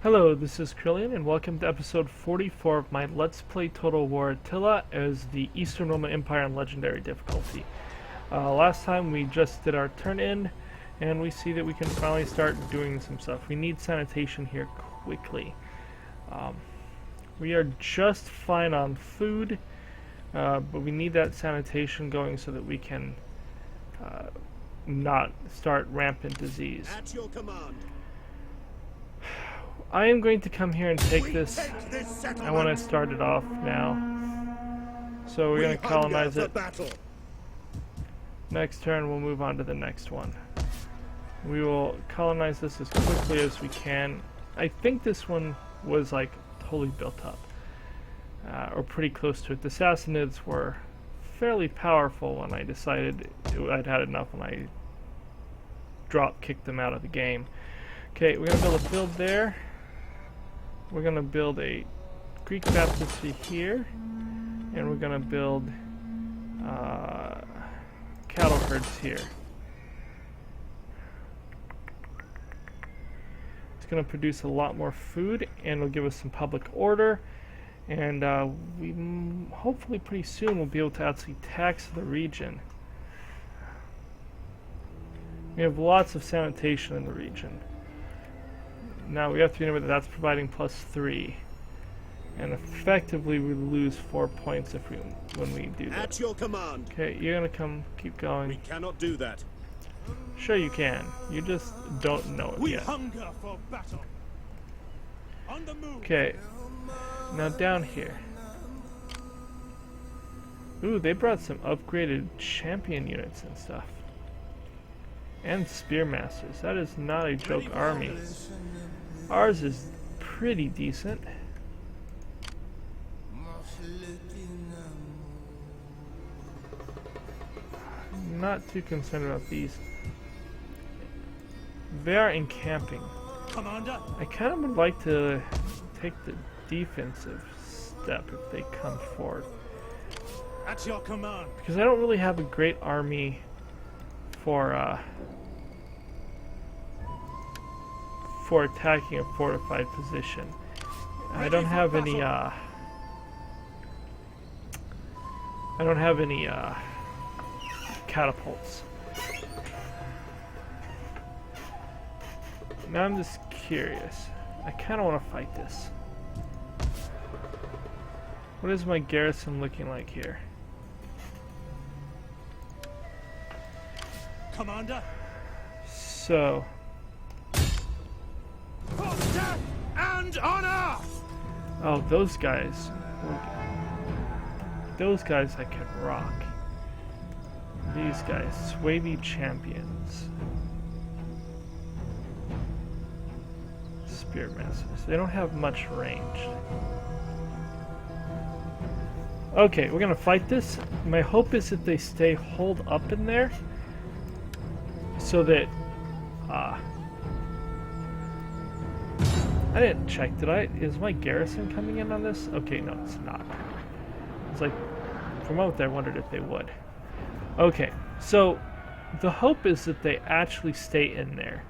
Hello, this is Krillian, and welcome to episode 44 of my Let's Play Total War Attila as the Eastern Roman Empire on Legendary difficulty. Last time we just did our turn in, and we see that we can finally start doing some stuff. We need sanitation here quickly. We are just fine on food, but we need that sanitation going so that we can not start rampant disease. At your command. I am going to come here and take this. I want to start it off now. So we're going to colonize it. Next turn we'll move on to the next one. We will colonize this as quickly as we can. I think this one was like totally built up. Or pretty close to it. The Sassanids were fairly powerful when I decided I'd had enough when I kicked them out of the game. Okay, we're going to build a field there. We're going to build a Greek baptistry here, and we're going to build cattle herds here. It's going to produce a lot more food, and will give us some public order, and we hopefully pretty soon will be able to actually tax the region. We have lots of sanitation in the region. Now we have to remember that that's providing +3, and effectively we lose 4 points when we do that. At your command. Okay, you're gonna keep going. We cannot do that. Sure you can. You just don't know it yet. Hunger for battle. On the move. Okay, now down here. Ooh, they brought some upgraded champion units and stuff. And spearmasters. That is not a joke army. Ours is pretty decent. Not too concerned about these. They are encamping. Commander. I kind of would like to take the defensive step if they come forward. At your command. Because I don't really have a great army for attacking a fortified position. I don't have any catapults. Now I'm just curious. I kind of want to fight this. What is my garrison looking like here? Commander. So For death and honor. oh, those guys I can rock. These guys, Swaby champions. Spearmasters. They don't have much range. Okay, we're gonna fight this. My hope is that they stay holed up in there so that I didn't check, did I? Is my garrison coming in on this? Okay, no, it's not. It's like, for a moment there, I wondered if they would. Okay, so the hope is that they actually stay in there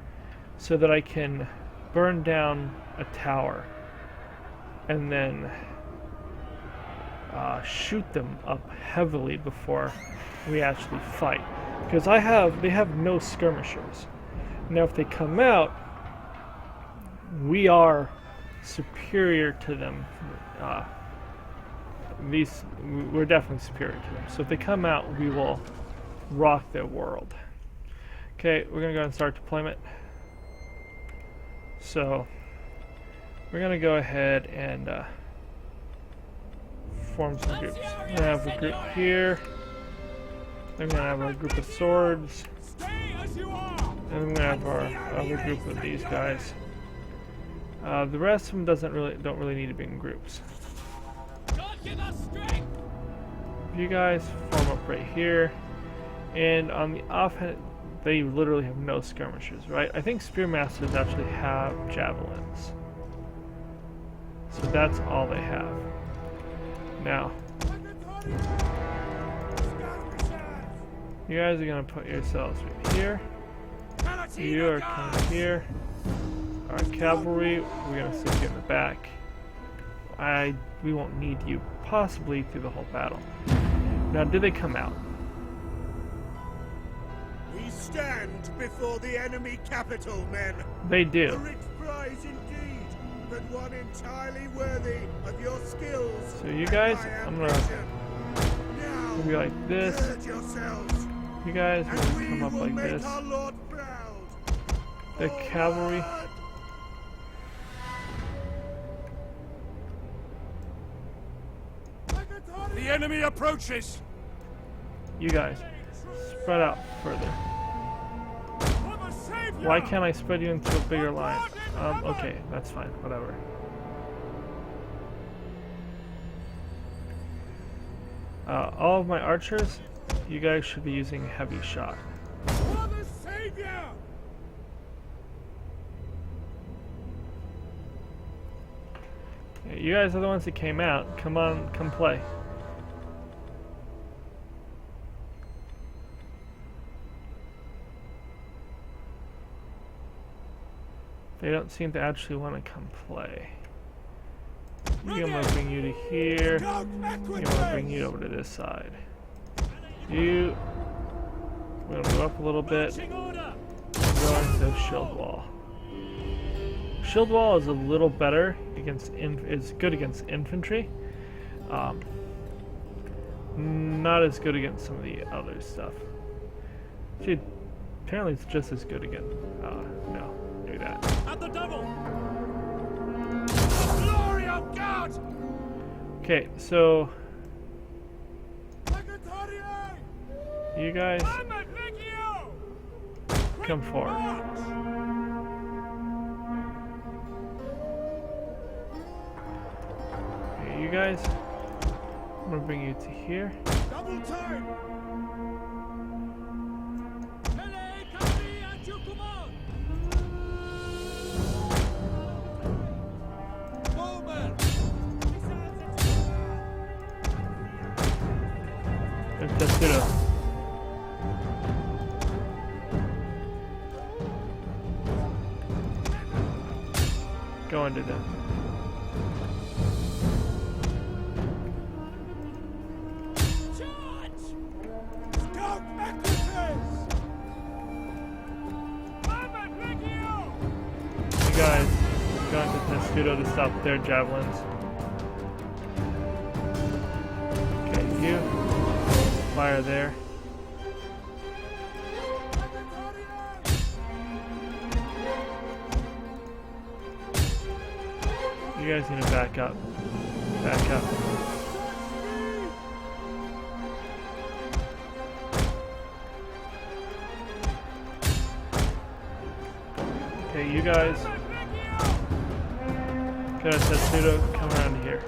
so that I can burn down a tower and then shoot them up heavily before we actually fight. Because they have no skirmishers. Now if they come out, we are superior to them. We're definitely superior to them. So if they come out, we will rock their world. Okay, we're gonna go and start deployment. So we're gonna go ahead and form some groups. We're gonna have a group here. Then we're gonna have a group of swords. And then we're gonna have our other group of these guys. The rest of them don't really need to be in groups. You guys form up right here, and on the offhand, they literally have no skirmishers, right? I think spearmasters actually have javelins, so that's all they have. Now, you guys are gonna put yourselves right here. You are coming here. Alright, cavalry, we're gonna stick you in the back. We won't need you possibly through the whole battle. Now, do they come out? We stand before the enemy capital, men. They A do. rich prize indeed, but one entirely worthy of your skills. So you and guys, my I'm gonna ambition. Now, be like this. gird yourselves, You guys are and gonna we come up will like make this. our Lord proud. The cavalry. Forward! The enemy approaches. You guys, spread out further. Why can't I spread you into a bigger line? Okay, that's fine, whatever. All of my archers, you guys should be using heavy shot. For the Savior! Yeah, you guys are the ones that came out. Come on, come play. They don't seem to actually want to come play. I'm gonna bring you to here. I'm gonna bring you over to this side. We're gonna move up a little bit. Go into shield wall. Shield wall is a little better against is good against infantry. Not as good against some of the other stuff. Actually, apparently it's just as good again. No, maybe that. At the double! The glory of God! Okay, so you guys come forward. Okay, you guys, I'm gonna bring you to here. Double time! Tetsudo. Go into them. You guys go into Tetsudo to stop their javelins. Okay, you fire there. You guys need to back up. Back up. Okay, you guys go to Tetsudo, come around here.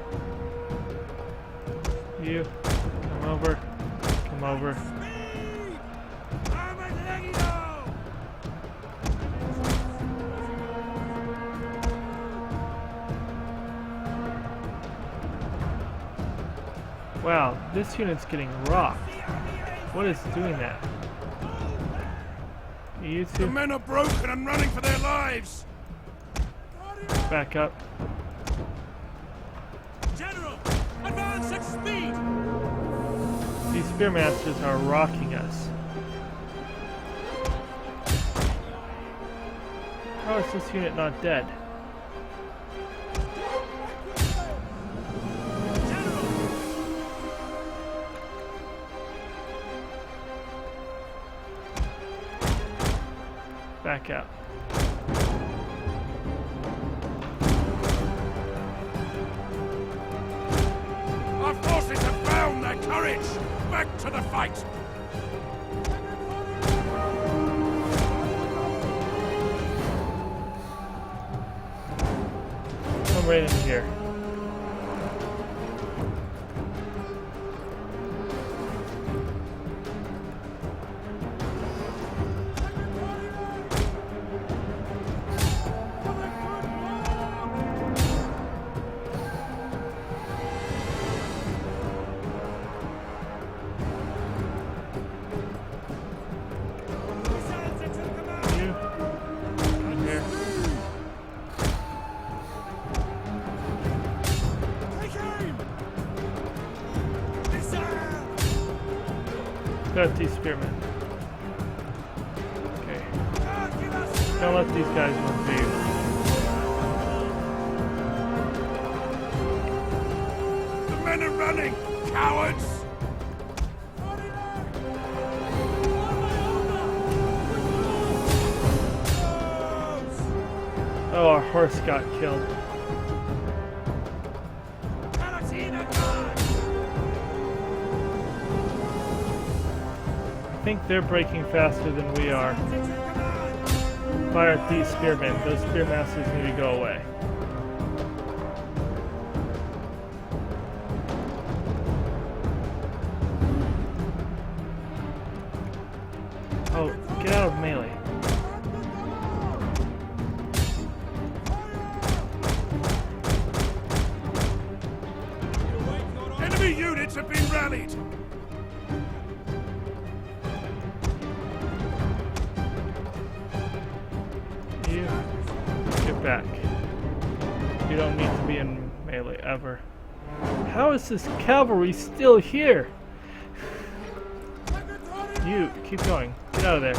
You come over. Come over. Wow, this unit's getting rocked. What is doing that? You two, The men are broken and running for their lives! back up. General, advance at speed! These spearmasters are rocking us. How is this unit not dead? Back out. Our forces have found their courage! Back to the fight! Come right in here. You come here. Got these spearmen. Okay. Don't let these guys move to you. The men are running, cowards! Oh, our horse got killed. I think they're breaking faster than we are. Fire at these spearmen. Those spear masters need to go away. Oh, get out of melee. Enemy units have been rallied! You get back. You don't need to be in melee ever. How is this cavalry still here? You keep going. Get out of there.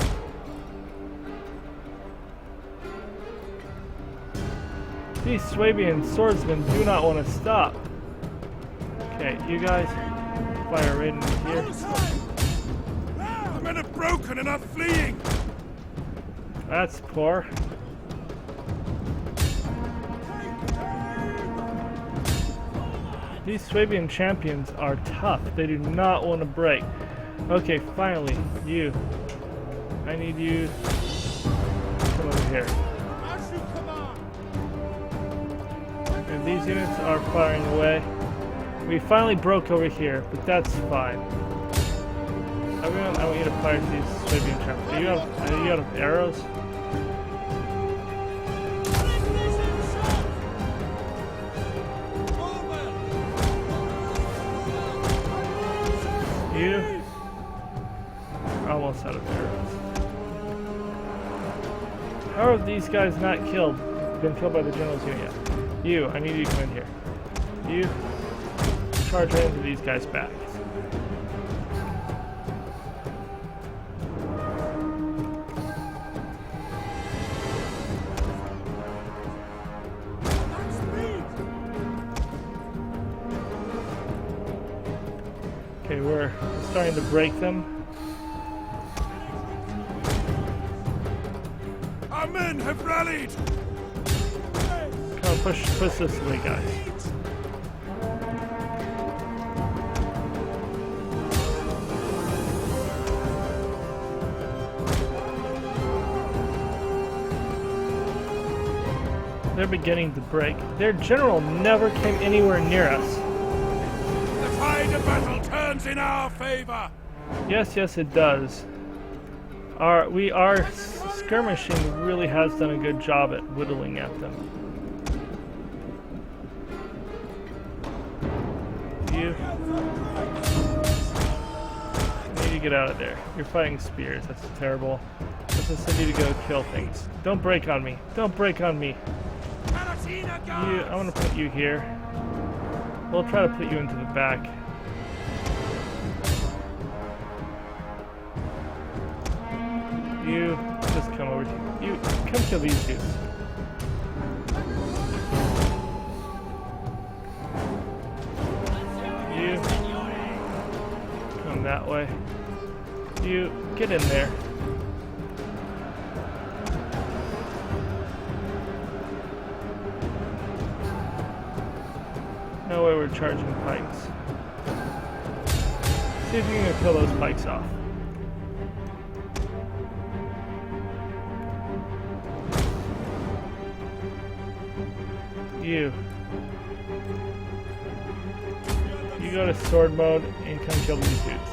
These Swabian swordsmen do not want to stop. Okay, you guys fire right in here. The men are broken and are fleeing! That's poor. These Swabian champions are tough. They do not want to break. Okay, finally, you. I need you to come over here. And these units are firing away. We finally broke over here, but that's fine. Everyone, I want you to fire these Swabian champions. Are you out of arrows? You are almost out of arrows. How are these guys not been killed by the general's unit yet? You, I need you to come in here. You charge right into these guys' backs. Okay, we're starting to break them. Our men have rallied! Come on, push this way, guys. They're beginning to break. Their general never came anywhere near us. The tide of battle turns in our favor! Yes, it does. Our skirmishing really has done a good job at whittling at them. You need to get out of there. You're fighting spears. That's terrible. I just need you to go kill things. Don't break on me. Don't break on me. You, I want to put you here. We'll try to put you into the back. You just come over here. You come kill these dudes. You come that way. You get in there. No way we're charging pikes. See if you can kill those pikes off. You go to sword mode and come kill these dudes.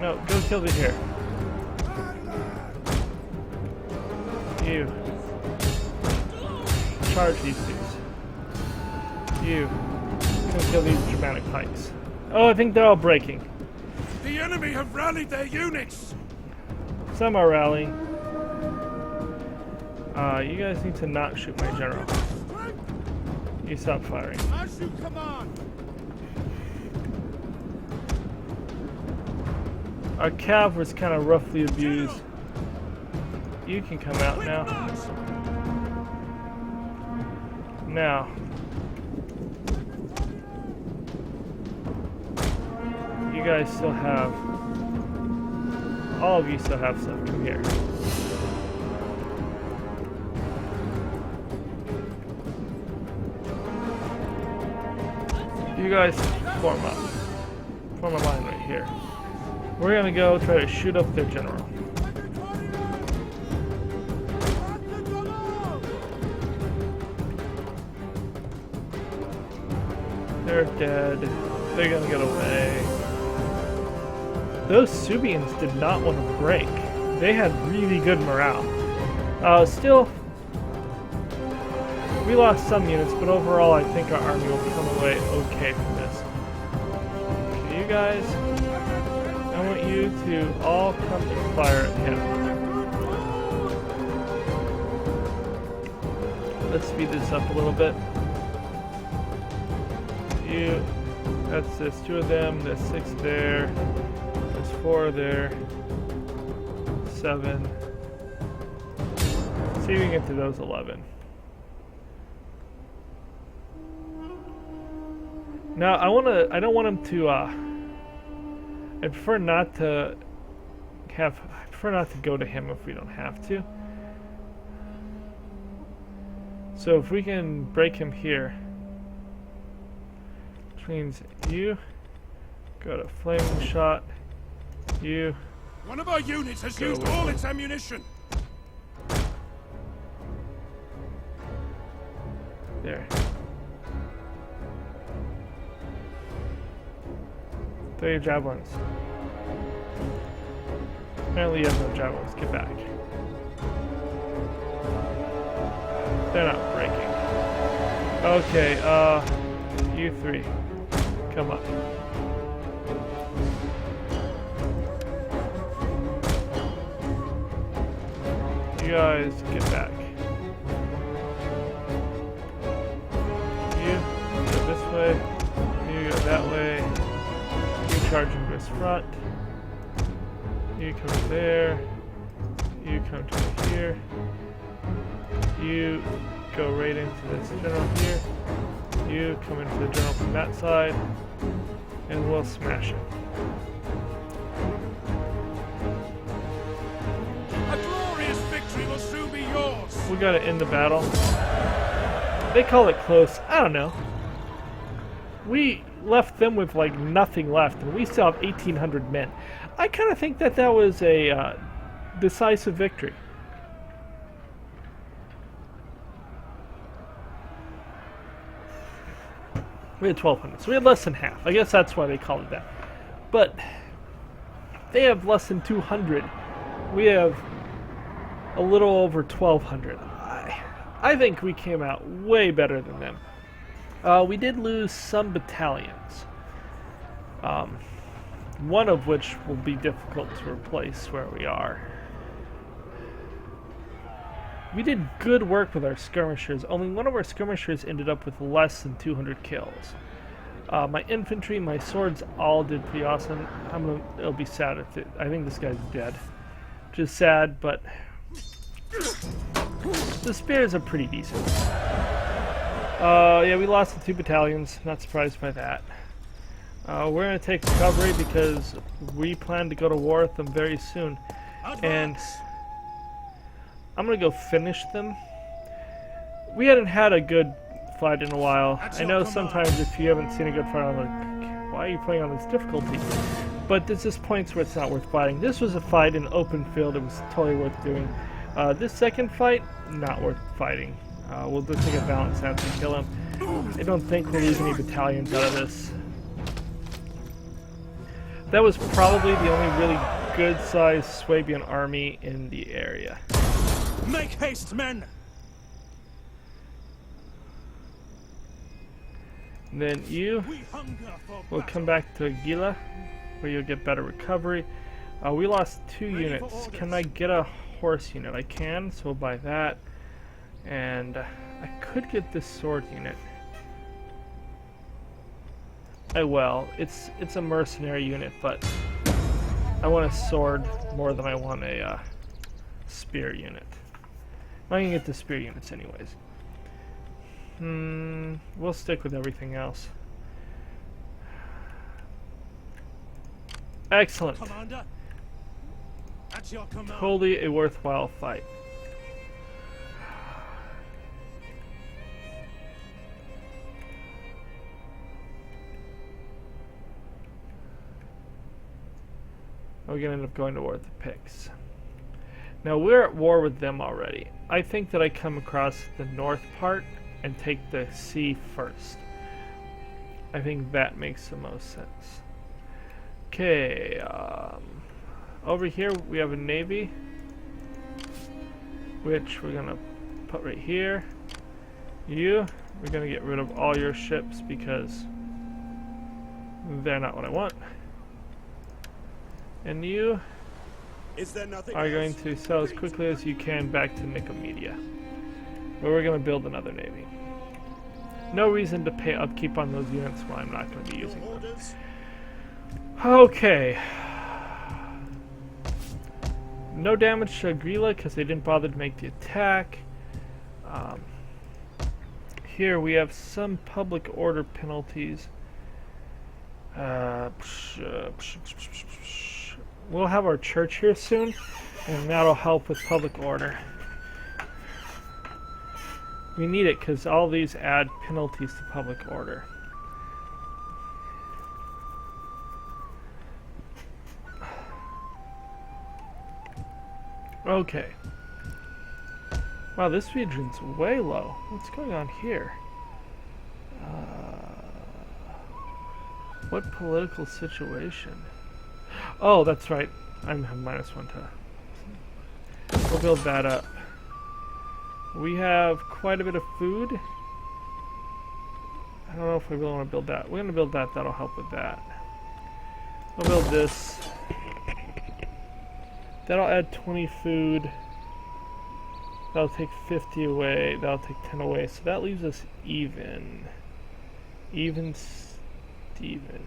No, go kill the here. You charge these dudes. You can kill these Germanic pikes. Oh, I think they're all breaking. The enemy have rallied their units! Some are rallying. You guys need to not shoot my general. You stop firing. As you command! Our cav was kind of roughly abused. You can come out now. Now. You guys still have... all of you still have stuff. Come here. You guys form up. Form a line right here. We're gonna go try to shoot up their general. They're dead. They're gonna get away. Those Subians did not want to break. They had really good morale. Still, we lost some units, but overall I think our army will come away okay from this. Okay, you guys, I want you to all come and fire at him. Let's speed this up a little bit. You, that's there's 2 of them, there's 6 there, there's 4 there, 7. See if we can get to those 11. Now I don't want him to I prefer not to go to him if we don't have to. So if we can break him here, which means you go to flaming shot, you. One of our units has used all its ammunition. There. Throw your javelins. Apparently you have no javelins. Get back. They're not breaking. Okay, you 3. Come up. You guys, get back. You go this way. You go that way. You charging this front. You come there. You come to here. You go right into this general here. You come into the general from that side. And we'll smash it. A glorious victory will soon be yours. We gotta end the battle. They call it close. I don't know. We left them with like nothing left, and we still have 1,800 men. I kind of think that that was a decisive victory. We had 1,200, so we had less than half. I guess that's why they called it that. But they have less than 200. We have a little over 1,200. I think we came out way better than them. We did lose some battalions, one of which will be difficult to replace where we are. We did good work with our skirmishers. Only one of our skirmishers ended up with less than 200 kills. My infantry, my swords all did pretty awesome. It'll be sad if I think this guy's dead. Which is sad, but the spears are pretty decent. Yeah, we lost the 2 battalions. Not surprised by that. We're going to take recovery because we plan to go to war with them very soon. And I'm going to go finish them. We hadn't had a good fight in a while. I know sometimes if you haven't seen a good fight, I'm like, why are you playing on this difficulty? But there's just points where it's not worth fighting. This was a fight in open field. It was totally worth doing. This second fight, not worth fighting. We'll just take a balance out and kill him. I don't think we'll lose any battalions out of this. That was probably the only really good-sized Swabian army in the area. Make haste, men! And then you will come back to Gila, where you'll get better recovery. We lost 2 units. Can I get a horse unit? I can, so we'll buy that. And I could get this sword unit. I will. It's a mercenary unit, but I want a sword more than I want a spear unit. I'm gonna get the spear units anyways. We'll stick with everything else. Excellent. Commander, at your command. Totally a worthwhile fight. We're gonna end up going to war with the Picts. Now we're at war with them already. I think that I come across the north part and take the sea first. I think that makes the most sense. Okay, over here we have a navy, which we're gonna put right here. We're gonna get rid of all your ships because they're not what I want. And you Is there nothing are else? going to sell as quickly as you can back to Nicomedia, where we're going to build another navy. No reason to pay upkeep on those units when I'm not going to be Your using them. orders? Okay. No damage to Agrila because they didn't bother to make the attack. Here we have some public order penalties. We'll have our church here soon, and that'll help with public order. We need it because all these add penalties to public order. Okay. Wow, this region's way low. What's going on here? What political situation? Oh, that's right. I'm -1 to... We'll build that up. We have quite a bit of food. I don't know if we really want to build that. We're going to build that. That'll help with that. We'll build this. That'll add 20 food. That'll take 50 away. That'll take 10 away. So that leaves us even. Even Steven.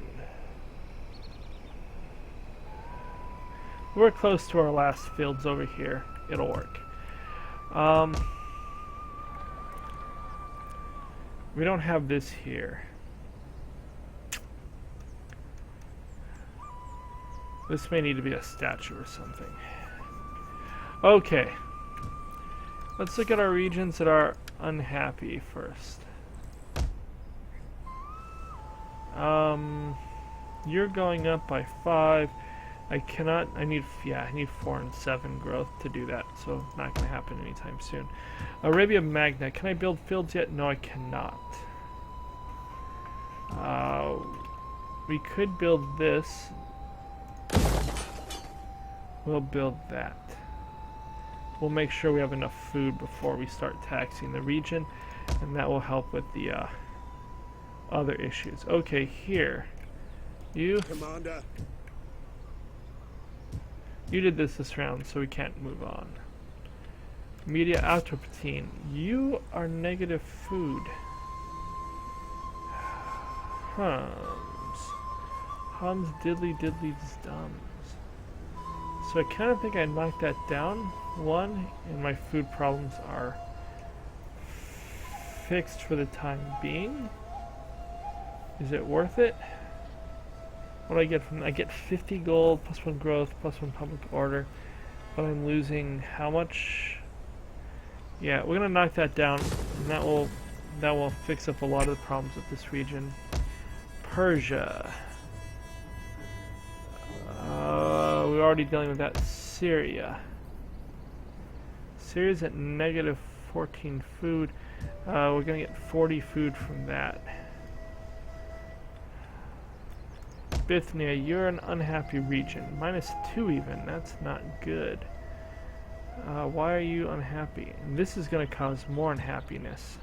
We're close to our last fields over here. It'll work. We don't have this here. This may need to be a statue or something. Okay. Let's look at our regions that are unhappy first. You're going up by 5. I need 4 and 7 growth to do that, so not going to happen anytime soon. Arabia Magna, can I build fields yet? No, I cannot. We could build this. We'll build that. We'll make sure we have enough food before we start taxing the region, and that will help with the other issues. Okay, here. Commander. You did this round, so we can't move on. Media Atropatine. You are negative food. Hums diddly diddly's dums. So I kind of think I knocked that down 1, and my food problems are fixed for the time being. Is it worth it? What do I get from that? I get 50 gold, +1 growth, +1 public order, but I'm losing how much? Yeah, we're gonna knock that down, and that will fix up a lot of the problems with this region. Persia. We're already dealing with that. Syria. Syria's at -14 food. We're gonna get 40 food from that. Bithynia, you're an unhappy region. -2 even. That's not good. Why are you unhappy? And this is going to cause more unhappiness.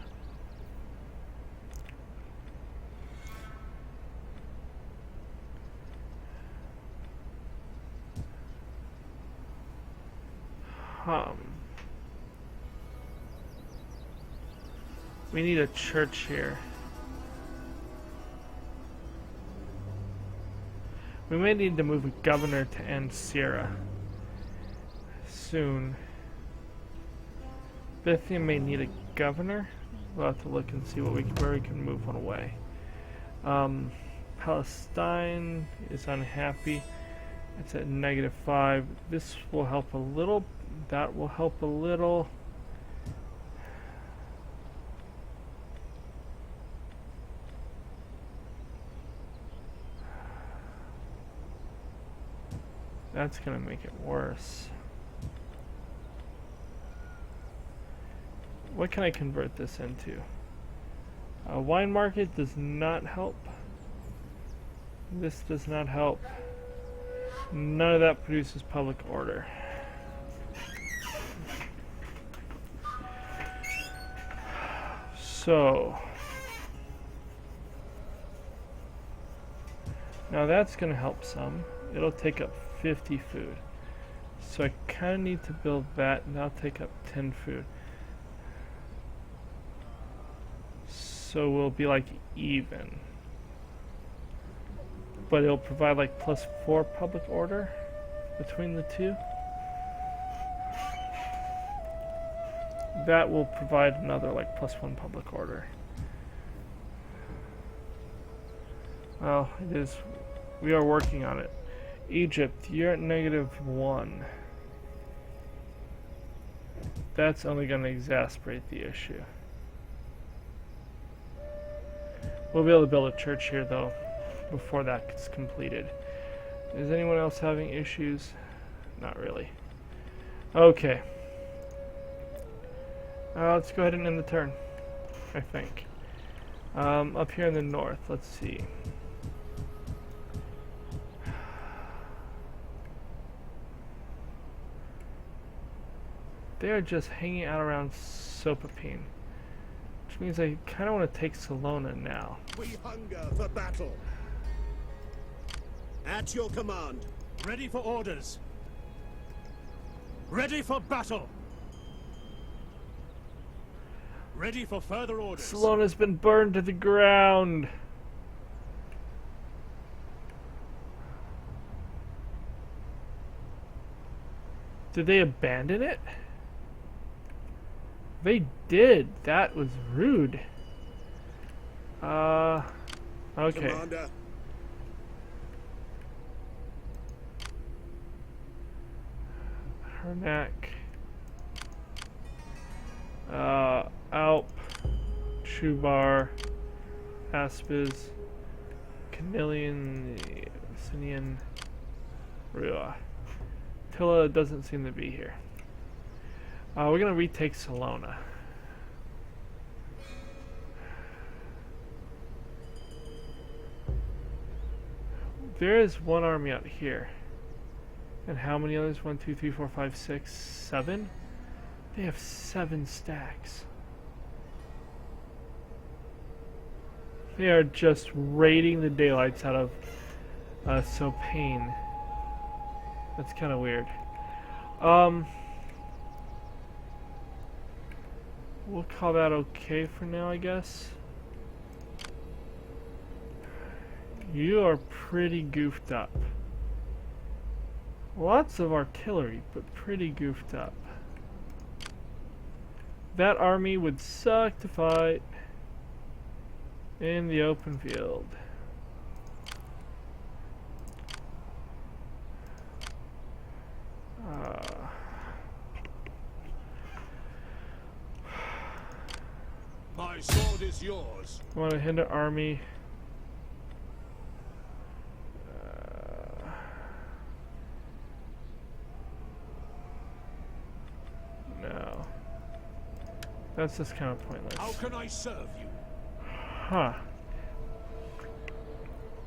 We need a church here. We may need to move a governor to Ancira soon. Bithynia may need a governor. We'll have to look and see what where we can move one away. Palestine is unhappy. It's at -5. This will help a little. That will help a little. That's gonna make it worse. What can I convert this into? A wine market does not help. This does not help. None of that produces public order. So now that's going to help some. It'll take up 50 food. So I kind of need to build that, and that'll take up 10 food. So we'll be like even. But it'll provide like +4 public order between the two. That will provide another like +1 public order. Well, it is. We are working on it. Egypt, you're at -1. That's only going to exacerbate the issue. We'll be able to build a church here though before that gets completed. Is anyone else having issues? Not really. Okay. Let's go ahead and end the turn, I think. Up here in the north, let's see. They're just hanging out around Sopapine, which means I kind of want to take Salona now. We hunger for battle. At your command. Ready for orders. Ready for battle. Ready for further orders. Salona's been burned to the ground. Did they abandon it? They did. That was rude. Okay. Commander. Hernak. Alp. Chubar. Aspiz. Canilian. Sinian. Rua. Attila doesn't seem to be here. We're gonna retake Salona. There is one army out here. And how many others? 1, 2, 3, 4, 5, 6, 7? They have 7 stacks. They are just raiding the daylights out of Sopane. That's kind of weird. We'll call that okay for now, I guess. You are pretty goofed up. Lots of artillery, but pretty goofed up. That army would suck to fight in the open field. My sword is yours. I want to hit an army. No. That's just kind of pointless. How can I serve you? Huh.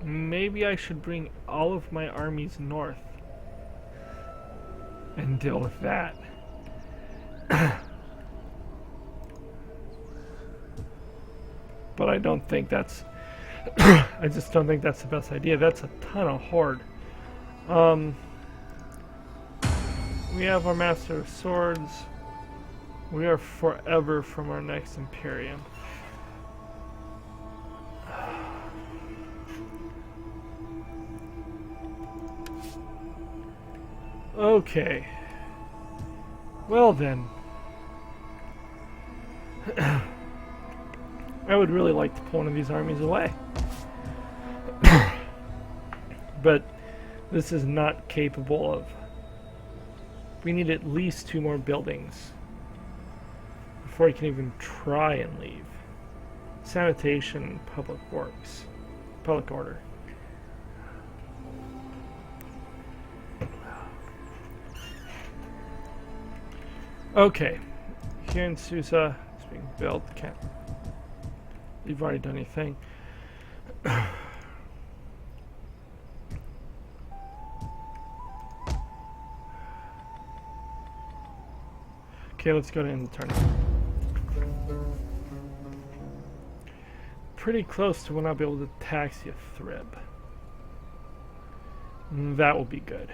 Maybe I should bring all of my armies north and deal with that. But I don't think that's I just don't think that's the best idea. That's a ton of horde. We have our Master of Swords. We are forever from our next Imperium. Okay. Well then. I would really like to pull one of these armies away. But this is not capable of. We need at least 2 more buildings before he can even try and leave. Sanitation, public works, public order. Okay, here in Susa, it's being built. Can't. You've already done your thing. Okay, let's go to end the turn. Pretty close to when I'll be able to tax you, Thrib. That will be good.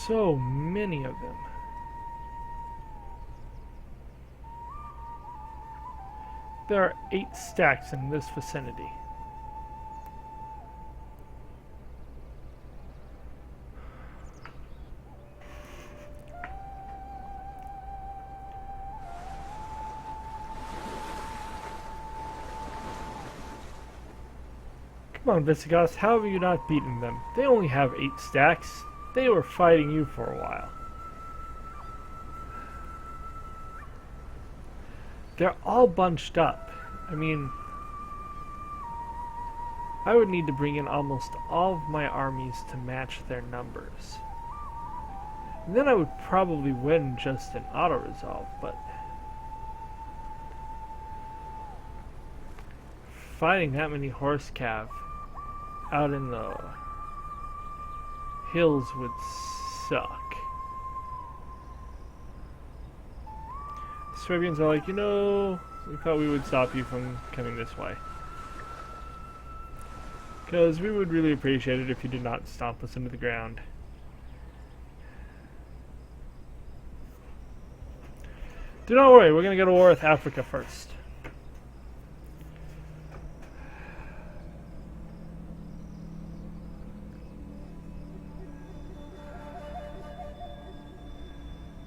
So many of them. There are 8 stacks in this vicinity. Come on, Visigoths, how have you not beaten them? They only have 8 stacks. They were fighting you for a while. They're all bunched up. I mean, I would need to bring in almost all of my armies to match their numbers. And then I would probably win just an auto-resolve, but fighting that many horse cav out in the hills would suck. Swabians are like, you know, we thought we would stop you from coming this way. Because we would really appreciate it if you did not stomp us into the ground. Do not worry, we're going to go to war with Africa first.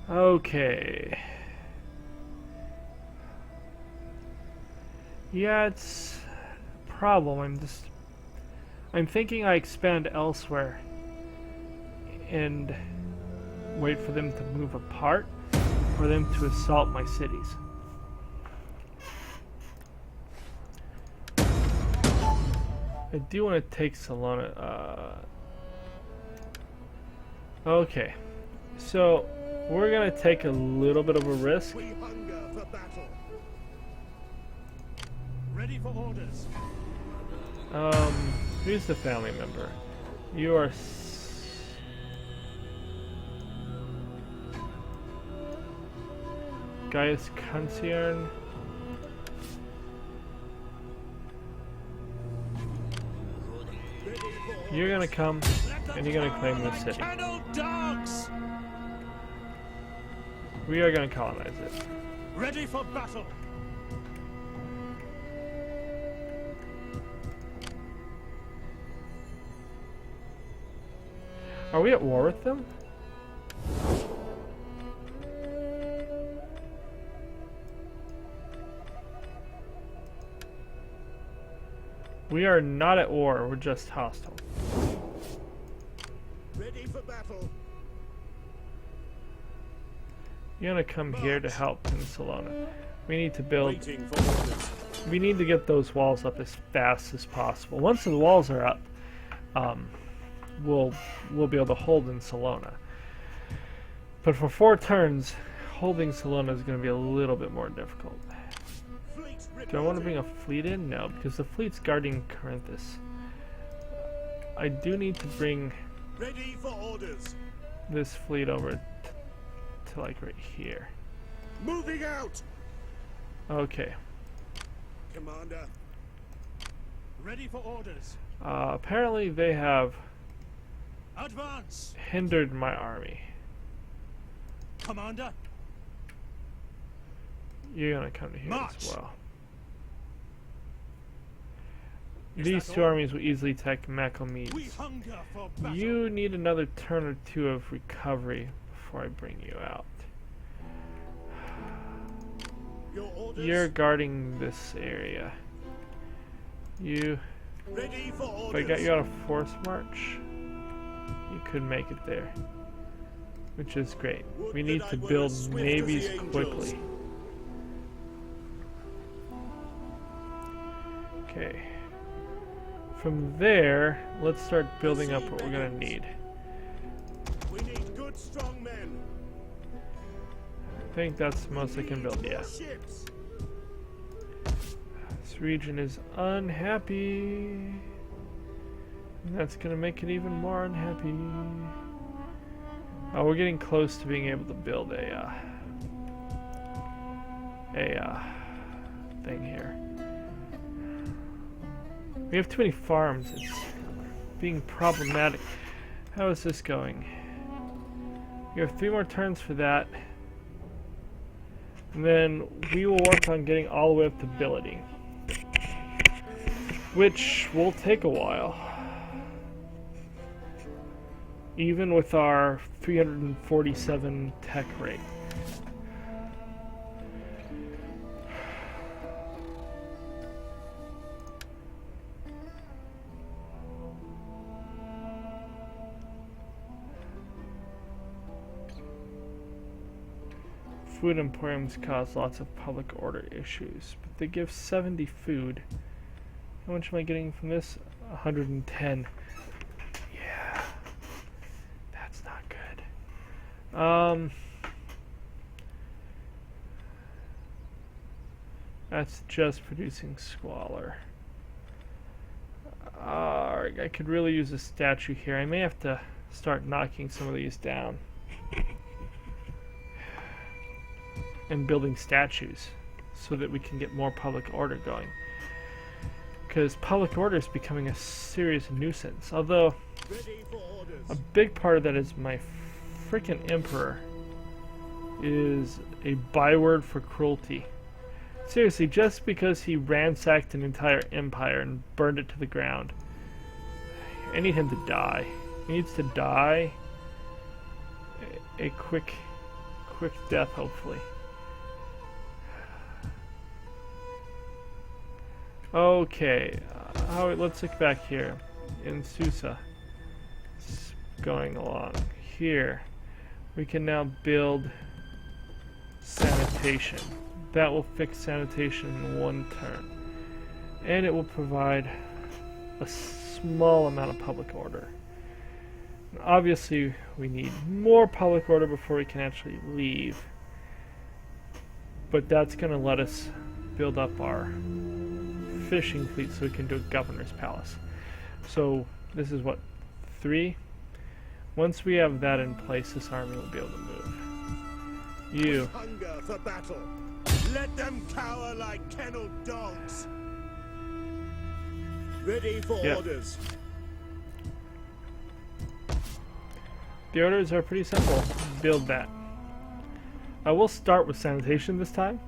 Okay. Yeah, it's a problem. I'm thinking I expand elsewhere and wait for them to move apart, for them to assault my cities. I do want to take Salona. Okay, so we're gonna take a little bit of a risk. We hunger for battle. Ready for orders. Who's the family member? You are Gaius Concern. You're gonna come and you're gonna claim this city. Kennel dogs. We are gonna colonize it. Ready for battle. Are we at war with them? We are not at war, we're just hostile. Ready for battle. You're gonna come here to help in Salona. We need to build. Waiting for orders. We need to get those walls up as fast as possible. Once the walls are up, we'll be able to hold in Salona. But for 4 turns, holding Salona is going to be a little bit more difficult. Do I want to bring a fleet in? No, because the fleet's guarding Corinthus. I do need to bring Ready for orders. this fleet over to like right here. Moving out. Okay. Commander. Ready for orders. Apparently they have Advance. hindered my army. Commander. You're gonna come to here March. as well. These that two all? armies will easily attack Macomese. We hunger for battle. You need another turn or two of recovery before I bring you out. Your orders. You're guarding this area. You, Ready for if orders. I got you out of force march, you could make it there, which is great. Would We that need I to were build as swift as navies the angels. quickly. Okay. From there, let's start building up what we're gonna need. We need good, strong men. I think that's the most I can build, yeah. More ships. This region is unhappy. And that's gonna make it even more unhappy. Oh, we're getting close to being able to build a thing here. We have too many farms. It's being problematic. How is this going? You have 3 more turns for that. And then we will work on getting all the way up to ability, which will take a while. Even with our 347 tech rate. Food emporiums cause lots of public order issues, but they give 70 food. How much am I getting from this? 110. Yeah, that's not good. That's just producing squalor. I could really use a statue here. I may have to start knocking some of these down and building statues so that we can get more public order going. Because public order is becoming a serious nuisance. Although, Ready for orders. a big part of that is my freaking emperor is a byword for cruelty. Seriously, just because he ransacked an entire empire and burned it to the ground, I need him to die. He needs to die a quick death, hopefully. Okay, let's look back here in Susa. It's going along here. We can now build sanitation. That will fix sanitation in 1 turn, and it will provide a small amount of public order. And obviously, we need more public order before we can actually leave, but that's going to let us build up our fishing fleet so we can do a governor's palace. So this is what, 3? Once we have that in place, this army will be able to move. You, Hunger for battle. Let them cower like kenneled dogs. Ready for Yep. orders. the orders are pretty simple. Build that. I will start with sanitation this time,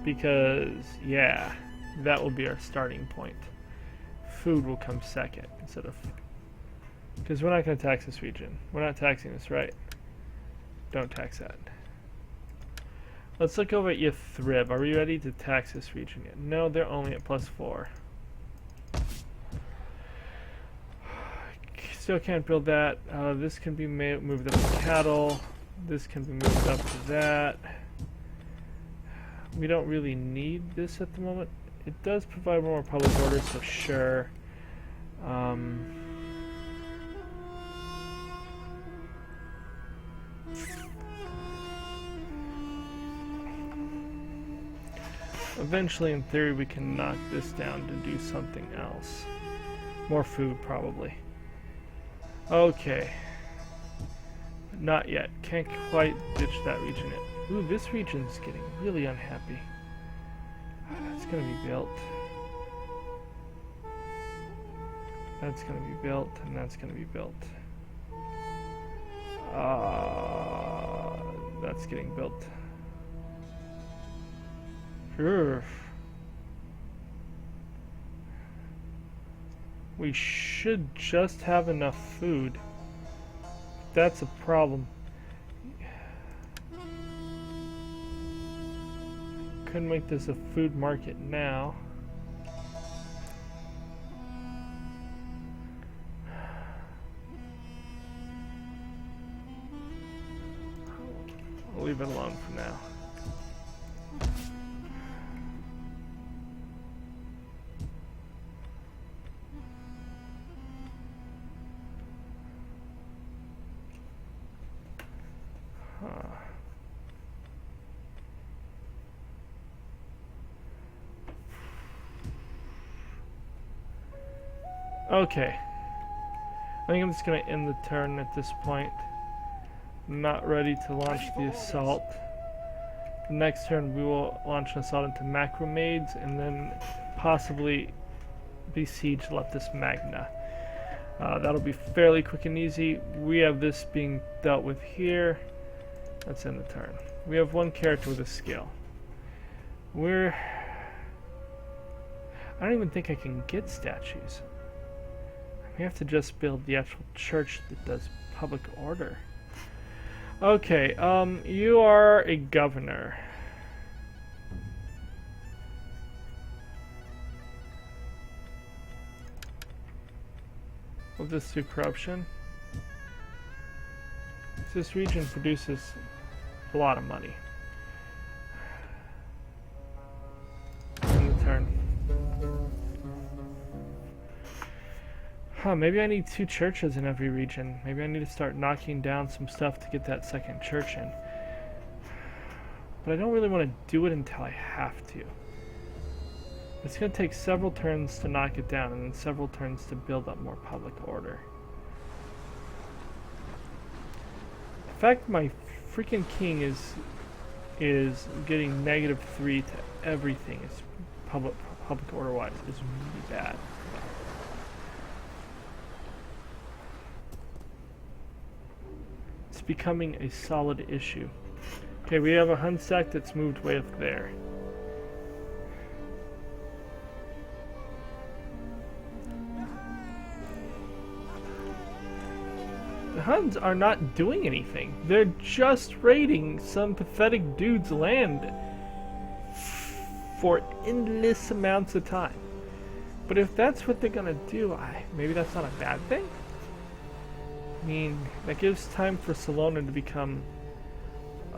because yeah, that will be our starting point. Food will come second instead of, because we're not going to tax this region. We're not taxing this, right? Don't tax that. Let's look over at Yathrib. Are we ready to tax this region yet? No, they're only at +4. Still can't build that. This can be moved up to cattle. This can be moved up to that. We don't really need this at the moment. It does provide more public orders for sure. Eventually, in theory, we can knock this down to do something else. More food, probably. Okay. Not yet. Can't quite ditch that region yet. Ooh, this region's getting really unhappy. That's gonna be built. That's gonna be built, and that's gonna be built. That's getting built. Sure. We should just have enough food. That's a problem. Couldn't make this a food market now. I'll leave it alone for now. Okay. I think I'm just going to end the turn at this point. I'm not ready to launch the assault. The next turn we will launch an assault into Macromades and then possibly besiege Leptis Magna. That'll be fairly quick and easy. We have this being dealt with here. That's in the turn. We have one character with a skill. I don't even think I can get statues. We have to just build the actual church that does public order. Okay, you are a governor. We'll just do corruption. This region produces a lot of money. In the turn. Huh, maybe I need 2 churches in every region. Maybe I need to start knocking down some stuff to get that second church in. But I don't really want to do it until I have to. It's going to take several turns to knock it down and then several turns to build up more public order. The fact my freaking king is getting -3 to everything is public order wise is really bad. It's becoming a solid issue. Okay, we have a Hun sect that's moved way up there. The Huns are not doing anything. They're just raiding some pathetic dude's land for endless amounts of time. But if that's what they're gonna do, maybe that's not a bad thing? I mean, that gives time for Salona to become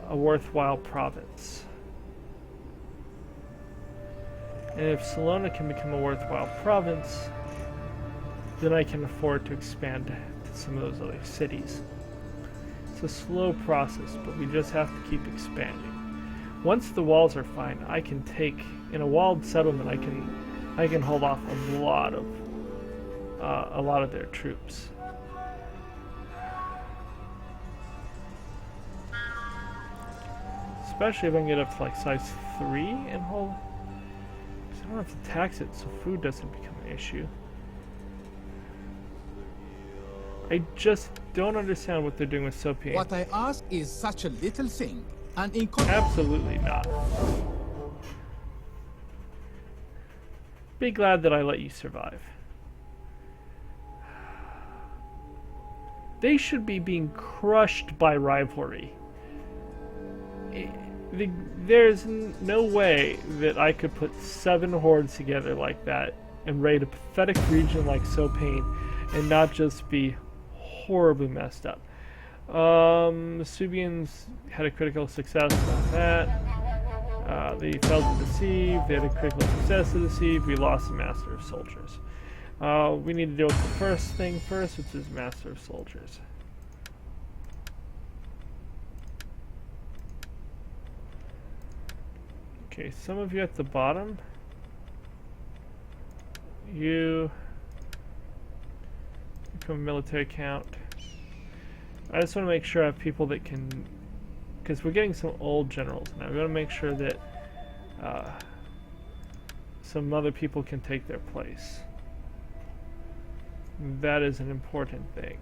a worthwhile province. And if Salona can become a worthwhile province, then I can afford to expand to some of those other cities. It's a slow process, but we just have to keep expanding. Once the walls are fine, I can take, in a walled settlement, I can hold off a lot of their troops. Especially if I can get up to like size 3 and hold. Because I don't have to tax it, so food doesn't become an issue. I just don't understand what they're doing with Sopian. What I ask is such a little thing, and in Absolutely not. Be glad that I let you survive. They should be being crushed by rivalry. There's no way that I could put 7 hordes together like that and raid a pathetic region like Sopain and not just be horribly messed up. The Subians had a critical success on that. They failed to deceive. They had a critical success to deceive. We lost the Master of Soldiers. We need to deal with the first thing first, which is Master of Soldiers. Okay, some of you at the bottom, you become a military count. I just want to make sure I have people that can, because we're getting some old generals now. We want to make sure that some other people can take their place. That is an important thing.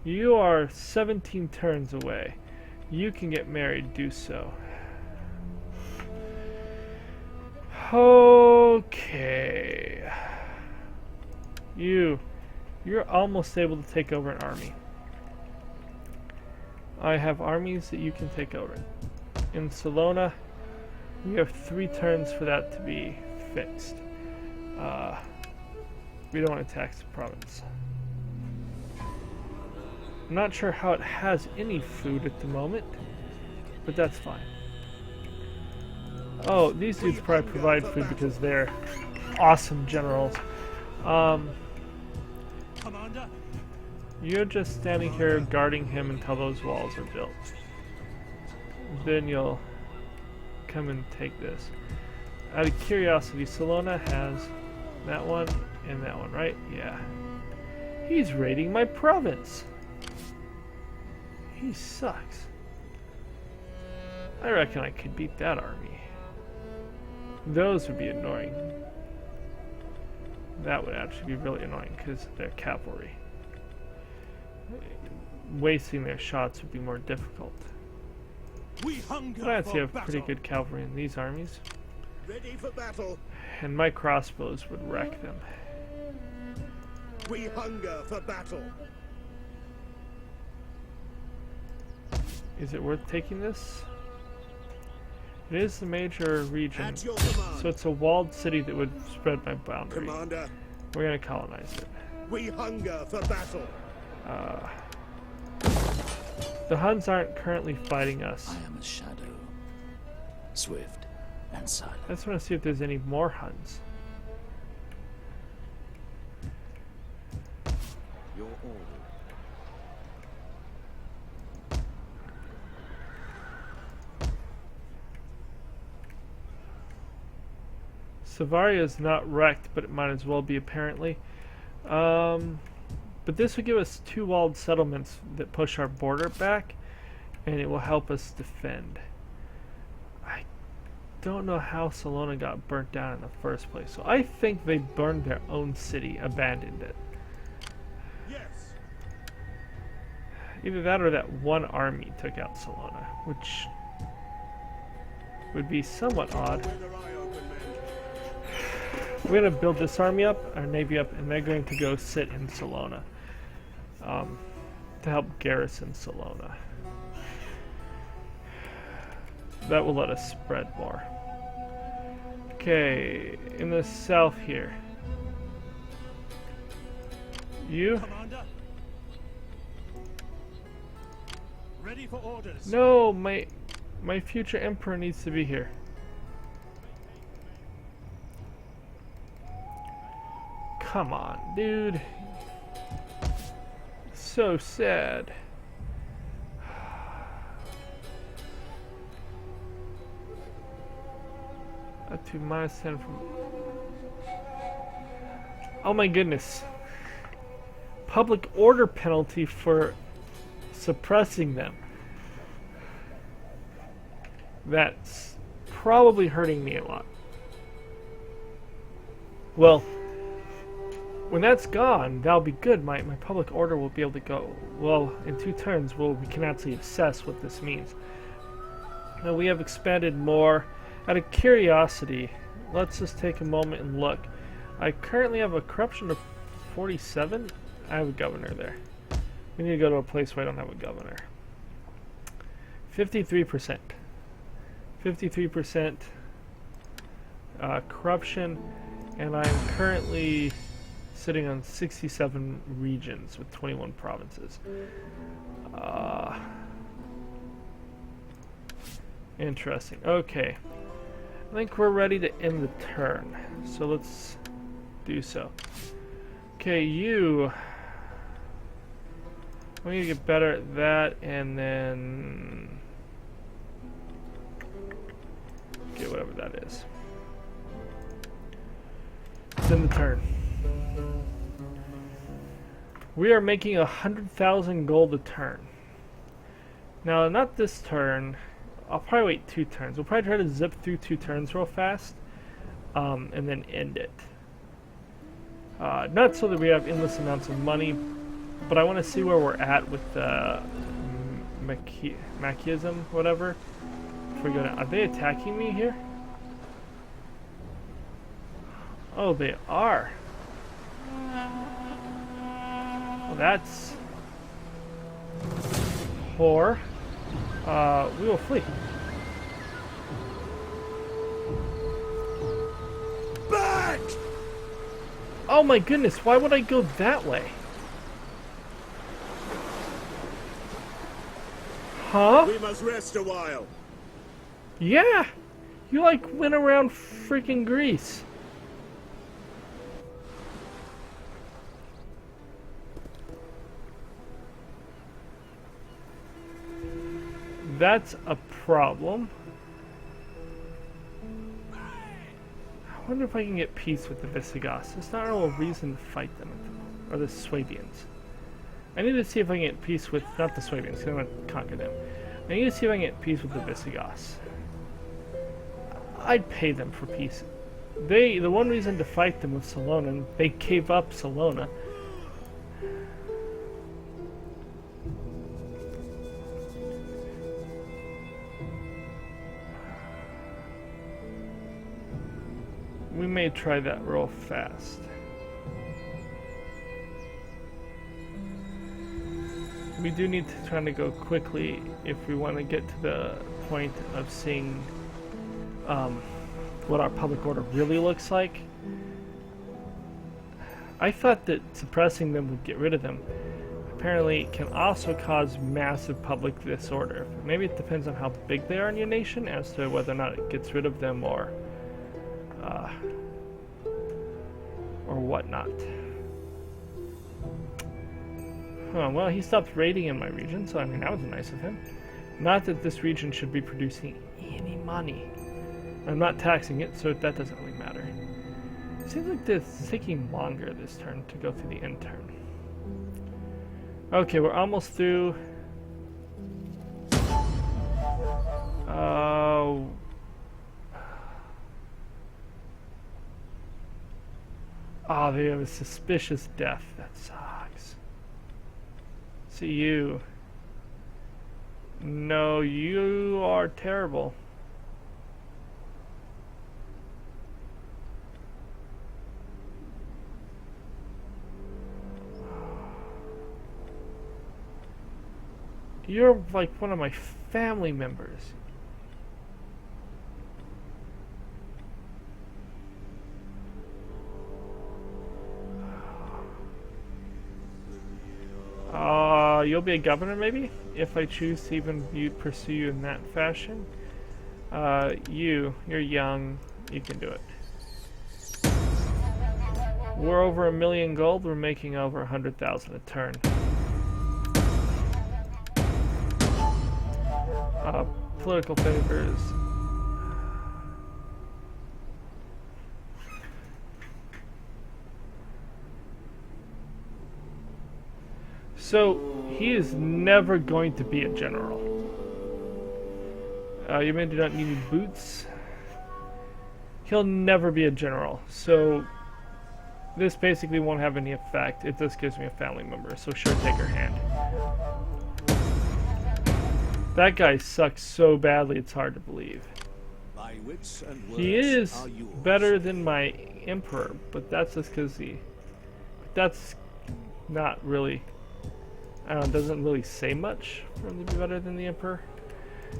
You are 17 turns away. You can get married, do so. Okay. You're almost able to take over an army. I have armies that you can take over. In Salona, we have 3 turns for that to be fixed. We don't want to tax the province. I'm not sure how it has any food at the moment, but that's fine. Oh, these dudes probably provide food because they're awesome generals. Commander, You're just standing here guarding him until those walls are built. Then you'll come and take this. Out of curiosity, Salona has that one and that one, right? Yeah. He's raiding my province. He sucks. I reckon I could beat that army. Those would be annoying. That would actually be really annoying because they're cavalry. Wasting their shots would be more difficult. we hunger But I actually for have battle. pretty good cavalry in these armies. Ready for battle. And my crossbows would wreck them. We hunger for battle. Is it worth taking this? It is the major region, At your command. so it's a walled city that would spread my boundary. Commander, We're gonna colonize it. we hunger for battle. The Huns aren't currently fighting us. I am a shadow, swift and silent. I just want to see if there's any more Huns. Your order. Savaria is not wrecked, but it might as well be apparently. But this would give us 2 walled settlements that push our border back, and it will help us defend. I don't know how Salona got burnt down in the first place, so I think they burned their own city, abandoned it. Yes. Either that or that one army took out Salona, which would be somewhat odd. Whither I open, men. We're going to build this army up, our navy up, and they're going to go sit in Salona to help garrison Salona. That will let us spread more. Okay, in the south here. You? Commander, ready for orders. No, my future emperor needs to be here. Come on, dude. So sad. Up to -10 from. Oh my goodness. Public order penalty for suppressing them. That's probably hurting me a lot. Well, when that's gone, that'll be good. My public order will be able to go. Well, in 2 turns, we can actually assess what this means. Now we have expanded more. Out of curiosity, let's just take a moment and look. I currently have a corruption of 47. I have a governor there. We need to go to a place where I don't have a governor. 53%. 53% corruption, and I'm currently sitting on 67 regions with 21 provinces. Interesting. Okay. I think we're ready to end the turn. So let's do so. Okay, you. We need to get better at that, and then get whatever that is. It's in the turn. We are making 100,000 gold a turn. Now, not this turn. I'll probably wait 2 turns. We'll probably try to zip through 2 turns real fast, and then end it. Not so that we have endless amounts of money, but I want to see where we're at with the Machism, whatever. If we go down. Are they attacking me here? Oh, they are. Well, that's whore. We will flee. Back! Oh my goodness, why would I go that way? Huh? We must rest a while. Yeah! You like went around freaking Greece. That's a problem. I wonder if I can get peace with the Visigoths. There's not a reason to fight them at the moment. Or the Swabians. I need to see if I can get peace with, not the Swabians, because I want to conquer them. I need to see if I can get peace with the Visigoths. I'd pay them for peace. The one reason to fight them was Salona, and they gave up Salona. We may try that real fast. We do need to try to go quickly if we want to get to the point of seeing what our public order really looks like. I thought that suppressing them would get rid of them. Apparently it can also cause massive public disorder. Maybe it depends on how big they are in your nation as to whether or not it gets rid of them or whatnot. Oh, well, he stopped raiding in my region, so I mean, that was nice of him. Not that this region should be producing any money. I'm not taxing it, so that doesn't really matter. It seems like it's taking longer this turn to go through the end turn. Okay, we're almost through. Oh, they have a suspicious death. That sucks. See you. No, you are terrible. You're like one of my family members. You'll be a governor maybe? If I choose to even pursue you in that fashion. You're young, you can do it. We're over 1 million gold, we're making over 100,000 a turn. Political favors. So, he is never going to be a general. You may do not need any boots. He'll never be a general. So, this basically won't have any effect. It just gives me a family member. So, sure, take her hand. That guy sucks so badly, it's hard to believe. My wits and words He is are yours. better than my emperor, but that's just because that's not really. I don't know, doesn't really say much for him to be better than the emperor.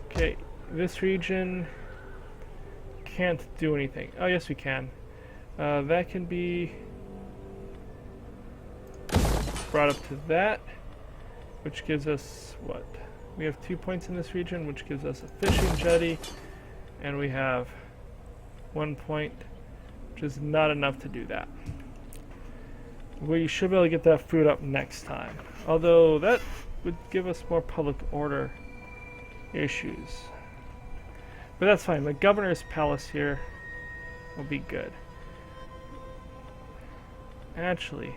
Okay, this region can't do anything. Oh, yes, we can. That can be brought up to that, which gives us what? We have 2 points in this region, which gives us a fishing jetty, and we have 1 point, which is not enough to do that. We should be able to get that food up next time. Although that would give us more public order issues. But that's fine. The governor's palace here will be good. Actually,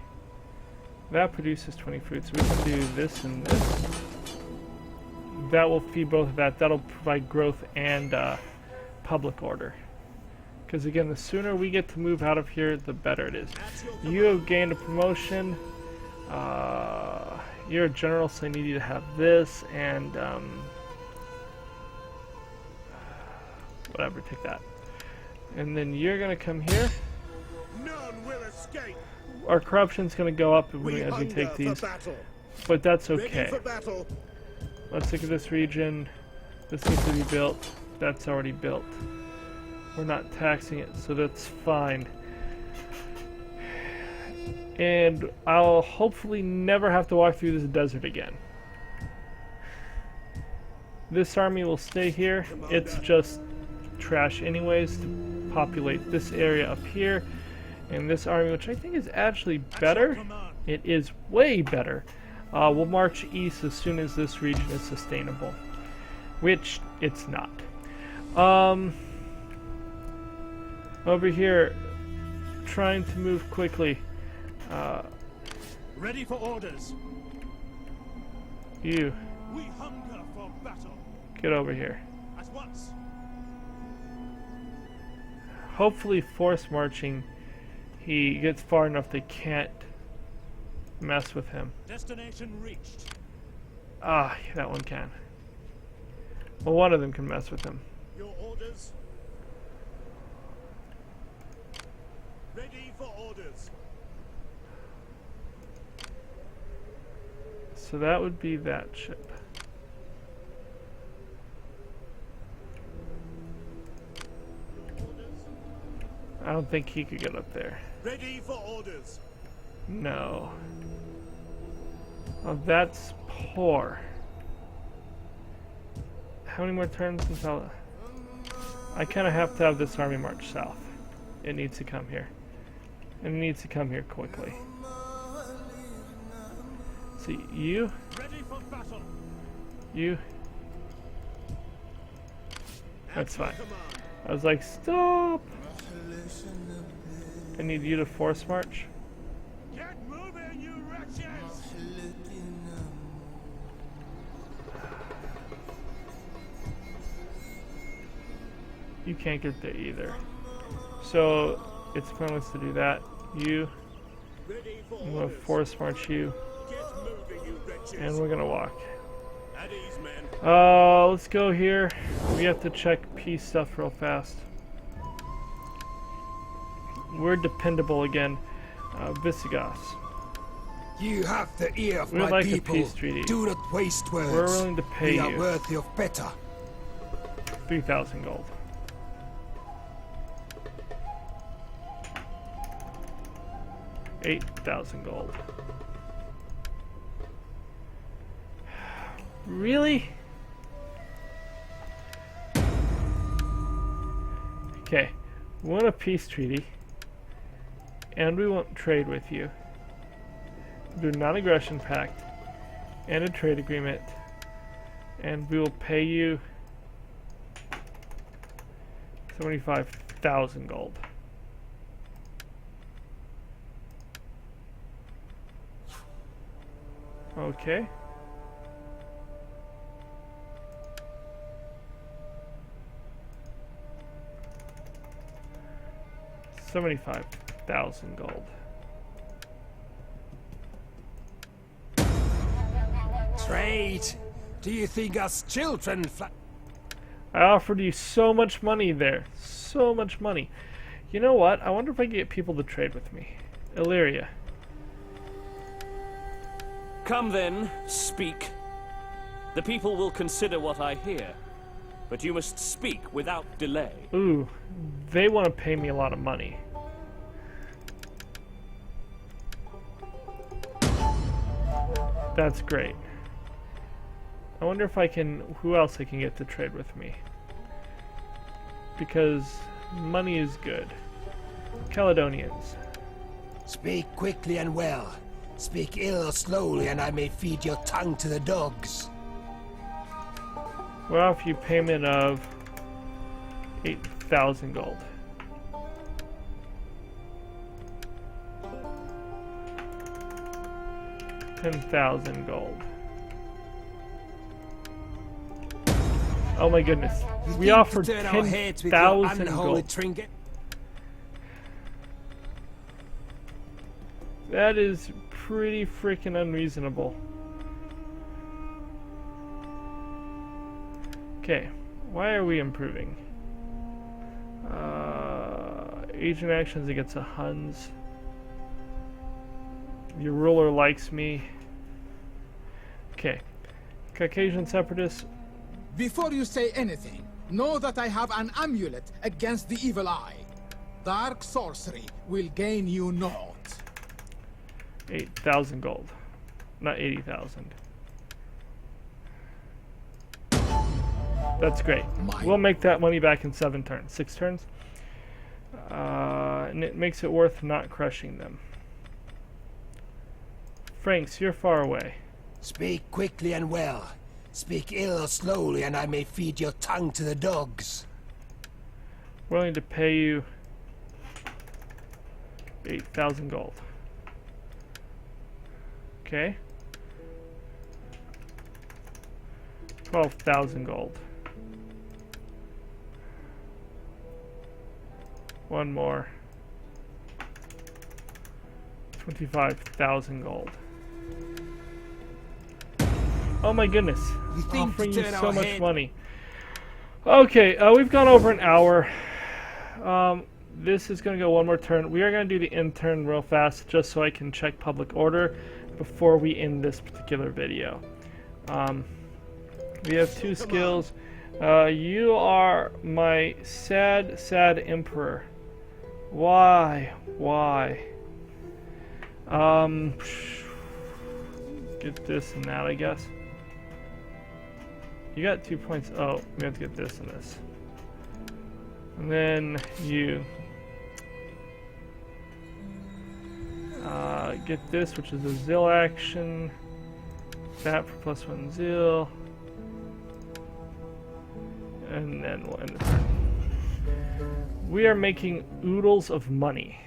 that produces 20 food, so we can do this and this. That will feed both of that. That'll provide growth and public order. Because again, the sooner we get to move out of here, the better it is. You have gained a promotion. You're a general, so I need you to have this, and whatever, take that. And then you're gonna come here. None will escape. Our corruption's going to go up as we Hunger take for these, battle. but that's Ready okay. for battle. Let's look at this region. This needs to be built. That's already built. We're not taxing it, so that's fine. And I'll hopefully never have to walk through this desert again. This army will stay here. It's just trash anyways to populate this area up here. And this army, which I think is actually better, it is way better, will march east as soon as this region is sustainable. Which it's not. Over here, trying to move quickly. Ready for orders. You, We hunger for battle. get over here. At once. Hopefully force marching, he gets far enough they can't mess with him. Destination reached. Ah, that one can. Well, one of them can mess with him. Your orders. Ready for orders. So that would be that ship. I don't think he could get up there. Ready for orders. No. Oh, that's poor. How many more turns until... I kind of have to have this army march south. It needs to come here. And it needs to come here quickly. So you, Ready for battle. you... That's fine. Command. I was like, stop! I need you to force march. Get moving, you wretches. You can't get there either. So it's pointless to do that. You, Ready for I'm gonna orders. force march you, Get moving, you wretches. and we're gonna walk. At ease, men. Let's go here. We have to check peace stuff real fast. We're dependable again. Visigoths. You have the ear of We my like a people. peace treaty. Do not waste words. We're willing to pay we are you worthy of better. 3,000 gold. $8,000 gold. Really? Okay, we want a peace treaty, and we won't trade with you. Do a non-aggression pact, and a trade agreement, and we will pay you 75,000 gold. Okay. $75,000 gold. Trade. Do you think us children I offered you so much money there. So much money. You know what? I wonder if I can get people to trade with me. Illyria. Come then, speak. The people will consider what I hear, but you must speak without delay. Ooh, they want to pay me a lot of money. That's great. I wonder if I can, who else I can get to trade with me. Because money is good. Caledonians. speak quickly and well? Speak ill or slowly, and I may feed your tongue to the dogs. We'll offer you payment of 8,000 gold. $10,000 gold. Oh my goodness. You We think to offered turn our heads with your 10,000 unholy gold. trinket? That is pretty freaking unreasonable. Okay, why are we improving? Agent actions against the Huns. Your ruler likes me. Okay. Caucasian separatists. Before you say anything, know that I have an amulet against the evil eye. Dark sorcery will gain you naught. 8,000 gold. Not 80,000. That's great. We'll make that money back in 7 turns. 6 turns. And it makes it worth not crushing them. Franks, you're far away. Speak quickly and well. Speak ill or slowly, and I may feed your tongue to the dogs. Willing to pay you 8,000 gold. Okay. 12,000 gold. One more. 25,000 gold. Oh my goodness. Offering you so much money. Okay, we've gone over an hour. This is going to go one more turn. We are going to do the end turn real fast just so I can check public order before we end this particular video. We have 2 skills. You are my sad, sad emperor. Why? Why? Get this and that, I guess. You got 2 points. Oh, we have to get this and this. And then you get this, which is a Zill action. That for +1 Zill. And then we'll end the turn. We are making oodles of money.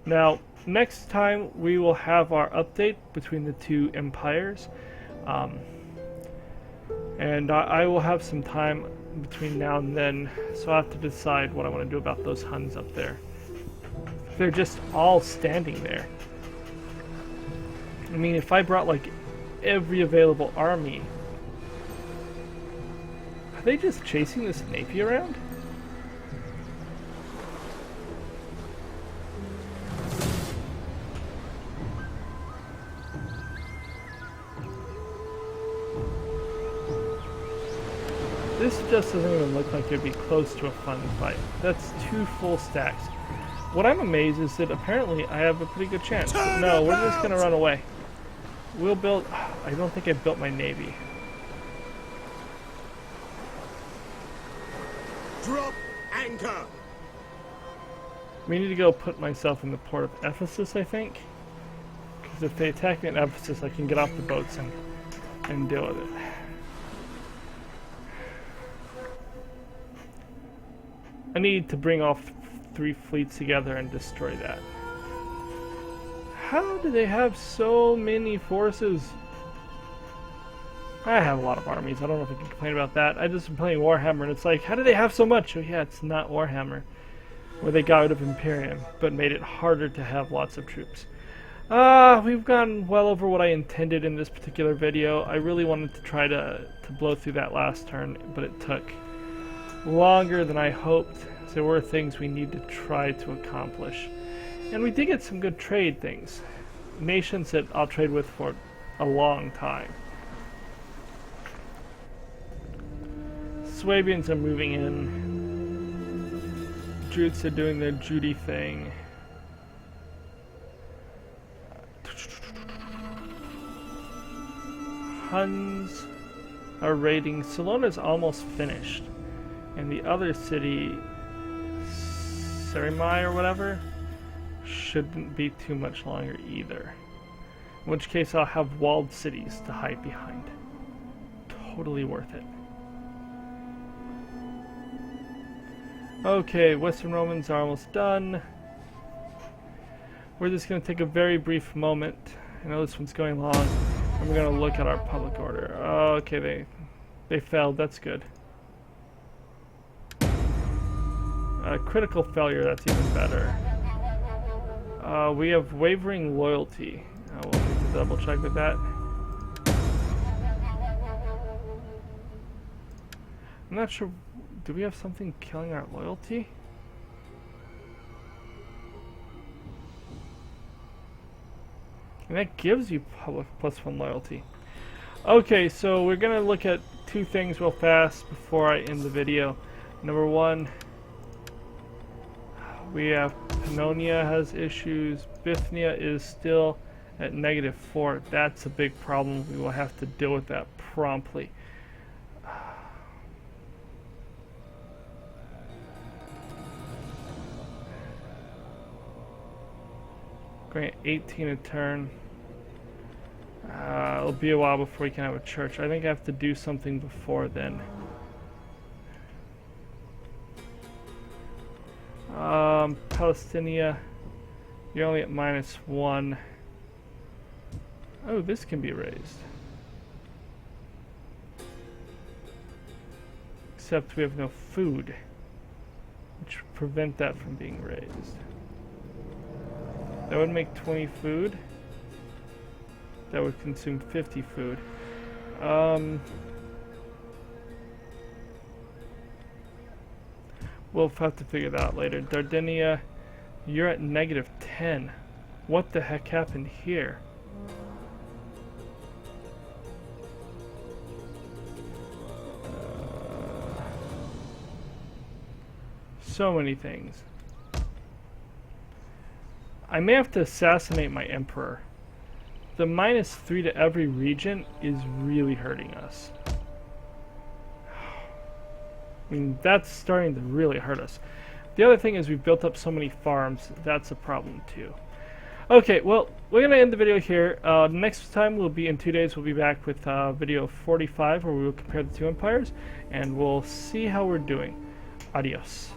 Now, next time we will have our update between the 2 empires. And I will have some time between now and then, so I have to decide what I want to do about those Huns up there. They're just all standing there. I mean, if I brought like every available army, are they just chasing this Navy around? This just doesn't even look like it'd be close to a fun fight. That's 2 full stacks. What I'm amazed is that apparently I have a pretty good chance. But no, we're just gonna run away. We'll build... I don't think I built my navy. Drop anchor. We need to go put myself in the port of Ephesus, I think. Because if they attack me at Ephesus, I can get off the boats and deal with it. I need to bring off 3 fleets together and destroy that. How do they have so many forces? I have a lot of armies. I don't know if I can complain about that. I just been playing Warhammer and it's like, how do they have so much? Oh yeah, it's not Warhammer. Where they got rid of Imperium, but made it harder to have lots of troops. We've gone well over what I intended in this particular video. I really wanted to try to blow through that last turn, but it took longer than I hoped. There were things we need to try to accomplish. And we did get some good trade things. Nations that I'll trade with for a long time. Swabians are moving in. Jutes are doing their Judy thing. Huns are raiding. Salona's almost finished. And the other city, Cerimai or whatever, shouldn't be too much longer either. In which case I'll have walled cities to hide behind. Totally worth it. Okay, Western Romans are almost done. We're just going to take a very brief moment. I know this one's going long. And we're going to look at our public order. Okay, they failed. That's good. Critical failure, that's even better. We have wavering loyalty. We'll need to double check with that. I'm not sure. Do we have something killing our loyalty? And that gives you public +1 loyalty. Okay, so we're going to look at two things real fast before I end the video. Number one, we have Pannonia has issues. Bithynia is still at -4. That's a big problem. We will have to deal with that promptly. Grant 18 a turn. It'll be a while before we can have a church. I think I have to do something before then. Palestinia, you're only at -1. Oh, this can be raised. Except we have no food, which would prevent that from being raised. That would make 20 food. That would consume 50 food. We'll have to figure that out later. Dardinia, you're at -10. What the heck happened here? So many things. I may have to assassinate my emperor. The -3 to every region is really hurting us. I mean, that's starting to really hurt us. The other thing is we've built up so many farms. That's a problem too. Okay, well, we're going to end the video here. Next time will be in 2 days. We'll be back with video 45 where we will compare the two empires, and we'll see how we're doing. Adios.